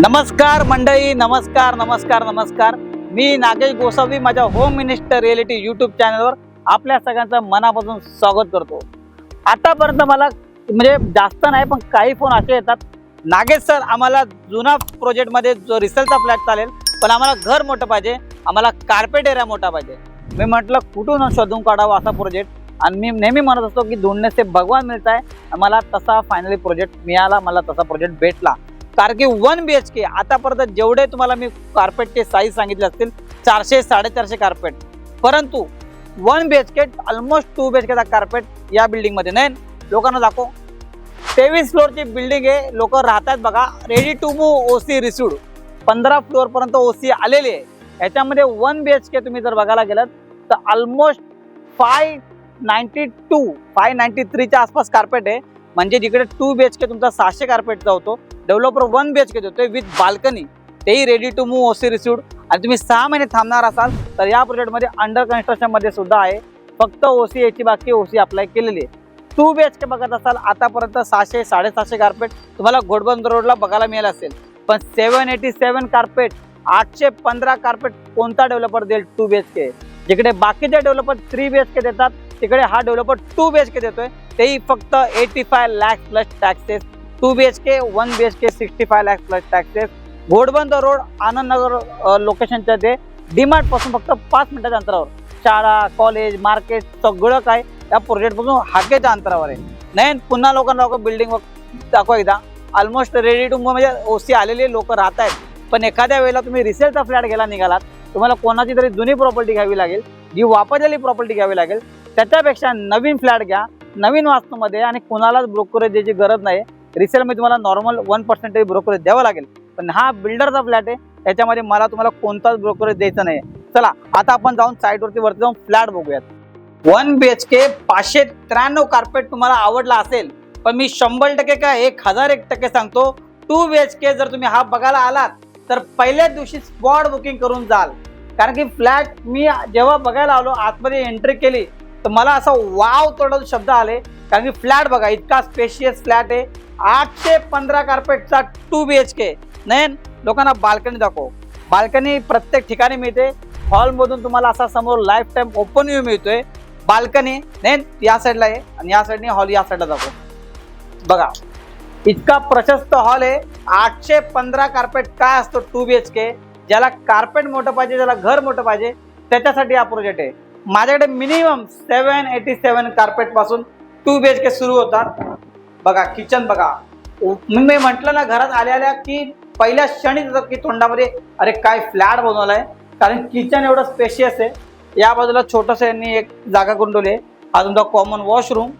नमस्कार मंडळी, नमस्कार नमस्कार नमस्कार. मी नागेश गोसावी माझ्या होम मिनिस्टर रिअलिटी यूट्यूब चॅनलवर आपल्या सगळ्यांचं मनापासून स्वागत करतो. आतापर्यंत मला म्हणजे जास्त नाही पण काही फोन असे येतात, नागेश सर आम्हाला जुना प्रोजेक्टमध्ये जो रिसेलचा फ्लॅट चालेल पण आम्हाला घर मोठं पाहिजे, आम्हाला कार्पेट एरिया मोठा पाहिजे. मी म्हटलं कुठून शोधून काढावा असा प्रोजेक्ट, आणि मी नेहमी म्हणत असतो की ढूंढने से भगवान मिळत आहे. मला तसा फायनली प्रोजेक्ट मिळाला, मला तसा प्रोजेक्ट भेटला. कारण की 1 BHK आतापर्यंत जेवढे तुम्हाला मी कार्पेटचे साईज सांगितले असतील 400-450 कार्पेट, परंतु 1 BHK ऑलमोस्ट 2 BHK चा कार्पेट या बिल्डिंग मध्ये नाही. लोकांना दाखव, 23 फ्लोअरची बिल्डिंग आहे, लोक राहतात बघा. Ready to move OC received, 15 floor पर्यंत ओसी आलेली आहे. याच्यामध्ये 1 BHK तुम्ही जर बघायला गेलात तर ऑलमोस्ट 593 च्या आसपास कार्पेट आहे. म्हणजे जिकडे 2 BHK तुमचा 600 कार्पेटचा होतो, डेव्हलपर 1 BHK देतोय विथ बाल्कनी, तेही ready to move OC received. आणि तुम्ही 6 महिने थांबणार असाल तर या प्रोजेक्टमध्ये अंडर कन्स्ट्रक्शन मध्ये सुद्धा आहे. फक्त ओसी याची बाकी, ओसी अप्लाय केलेली आहे. 2 BHK बघत असाल आतापर्यंत 600-750 कार्पेट तुम्हाला घोडबंदर रोडला बघायला मिळालं असेल. पण 787 कार्पेट, 815 कार्पेट कोणता डेव्हलपर देईल 2 BHK? जिकडे बाकीचे डेव्हलपर 3 BHK देतात तिकडे हा डेव्हलपर 2 BHK देतोय, तेही फक्त 85 lakh plus taxes. 2 BHK 1 BHK 65 lakh plus taxes. Ghodbunder road Anandnagar लोकेशनच्या ते डीमार्ट पासून फक्त 5 मिनिटाच्या अंतरावर. शाळा, कॉलेज, मार्केट सगळं काय या प्रोजेक्ट पासून हाकेच्या अंतरावर आहे. नाही पुन्हा लोकांना बिल्डिंग दाखवा एकदा. ऑलमोस्ट रेडी टू मूव्ह म्हणजे ओसी आलेले लोक राहत आहेत. पण एखाद्या वेळेला तुम्ही रिसेलचा फ्लॅट घ्यायला निघालात, तुम्हाला कोणाची तरी जुनी प्रॉपर्टी घ्यावी लागेल, जी वापरलेली प्रॉपर्टी घ्यावी लागेल. त्याच्यापेक्षा नवीन फ्लॅट घ्या, नवीन वास्तूमध्ये, आणि कोणालाच ब्रोकरेज द्यायची गरज नाही. रिसेलमध्ये तुम्हाला नॉर्मल 1% ब्रोकरेज द्यावं लागेल, पण हा बिल्डरचा फ्लॅट आहे, त्याच्यामध्ये मला तुम्हाला कोणताच ब्रोकरेज द्यायचा नाही. चला आता आपण जाऊन साईटवरती वरती जाऊन फ्लॅट बघूयात. 1 BHK 593 कार्पेट तुम्हाला आवडला असेल, पण मी 100% का 1001% सांगतो, 2 BHK जर तुम्ही हा बघायला आलात तर पहिल्याच दिवशी स्पॉट बुकिंग करून जाल. कारण की फ्लॅट मी जेव्हा बघायला आलो, आतमध्ये एंट्री केली तर मला असं वाव तोडत शब्द आले. कारण की फ्लॅट बघा, इतका स्पेशियस फ्लॅट आहे. 815 कार्पेटचा 2 BHK. नाही लोकांना बाल्कनी दाखव, बाल्कनी प्रत्येक ठिकाणी मिळते. हॉलमधून तुम्हाला असा समोर लाईफ टाईम ओपन व्ह्यू मिळतोय. बाल्कनी नाही या साईडला आहे आणि या साईडने हॉल या साईडला दाखव. बघा इतका प्रशस्त हॉल आहे. 815 कार्पेट काय असतो 2 BHK. ज्याला कार्पेट मोठं पाहिजे, ज्याला घर मोठं पाहिजे, त्याच्यासाठी हा प्रोजेक्ट आहे. माझ्याकडे मिनिमम 787 कार्पेट पासून 2 BHK सुरू होतात. बघा किचन बघा, मी म्हटलं ना घरात आल्या की पहिल्या क्षणीच येतात की तोंडामध्ये अरे काय फ्लॅट बनवलाय. कारण किचन एवढं स्पेशियस आहे. या बाजूला छोटंसं यांनी एक जागा करून ठेवली. हा तुमचा कॉमन वॉशरूम,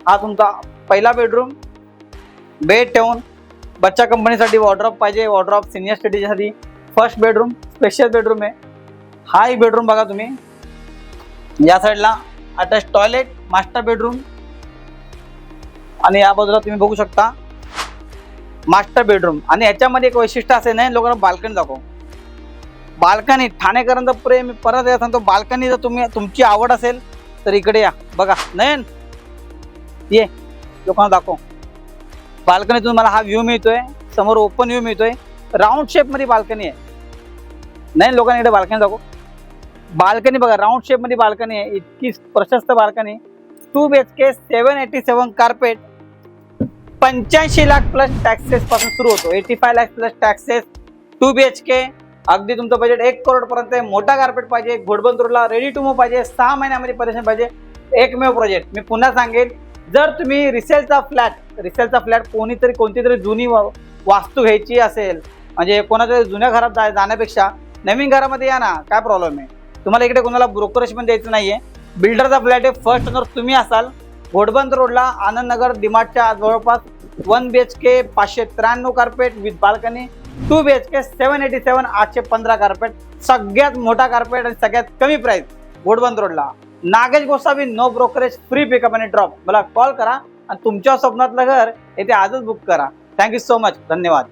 हा तुमचा पहिला बेडरूम, बेड ठेवून बच्चा कंपनीसाठी वॉर्डरॉप पाहिजे, वॉर्डरॉप सिनियर सिटीजनसाठी फर्स्ट बेडरूम, स्पेशल बेडरूम आहे. हा एक बेडरूम बघा तुम्ही. या साईडला अटॅच टॉयलेट, मास्टर बेडरूम, आणि या बाजूला तुम्ही बघू शकता मास्टर बेडरूम. आणि याच्यामध्ये एक वैशिष्ट्य असे नाही, लोकांना बाल्कनी दाखव. बाल्कनी ठाणेकरांचं प्रेम. मी परत सांगतो, बाल्कनी जर तुमची आवड असेल तर इकडे या. बघा नयन ये, लोकांना दाखव. बाल्कनीतून मला हा व्ह्यू मिळतोय, समोर ओपन व्ह्यू मिळतोय. राऊंड शेप मध्ये बाल्कनी आहे. नाही लोकांना इकडे बाल्कनी दाखव. बाल्कनी बघा, राऊंड शेप मध्ये बाल्कनी आहे. इतकी प्रशस्त balcony. 2 BHK 787 carpet, 85 lakh plus taxes पासून सुरू होतो. 85 लाख प्लस टॅक्सेस. 2 BHK अगदी तुमचं बजेट 1 करोड पर्यंत आहे. मोठा कार्पेट पाहिजे, घोडबंदर रोडला रेडी टू मूव्ह पाहिजे, 6 महिन्यामध्ये परेशान पाहिजे, एकमेव प्रोजेक्ट. मी पुन्हा सांगेन, जर तुम्ही रिसेलचा फ्लॅट कोणती तरी जुनी वास्तू घ्यायची असेल, म्हणजे कोणाच्या जुन्या घरात जाण्यापेक्षा नवीन घरामध्ये या ना, काय प्रॉब्लेम आहे. तुम्हाला इकडे कोणाला ब्रोकरेज पण द्यायचं नाहीये. बिल्डरचा फ्लॅट आहे, फर्स्ट ओनर तुम्ही असाल. घोडबंदर रोडला आनंदनगर डीमार्टच्या जवळपास 1 BHK 593 carpet with balcony. 2 BHK 787 815 carpet, सगळ्यात मोठा कार्पेट आणि सगळ्यात कमी प्राइस घोडबंदर रोडला. Nagesh Gosavi, no brokerage, free pickup आणि ड्रॉप. मला कॉल करा आणि तुमच्या स्वप्नातलं घर येथे आजच बुक करा. Thank you so much. धन्यवाद.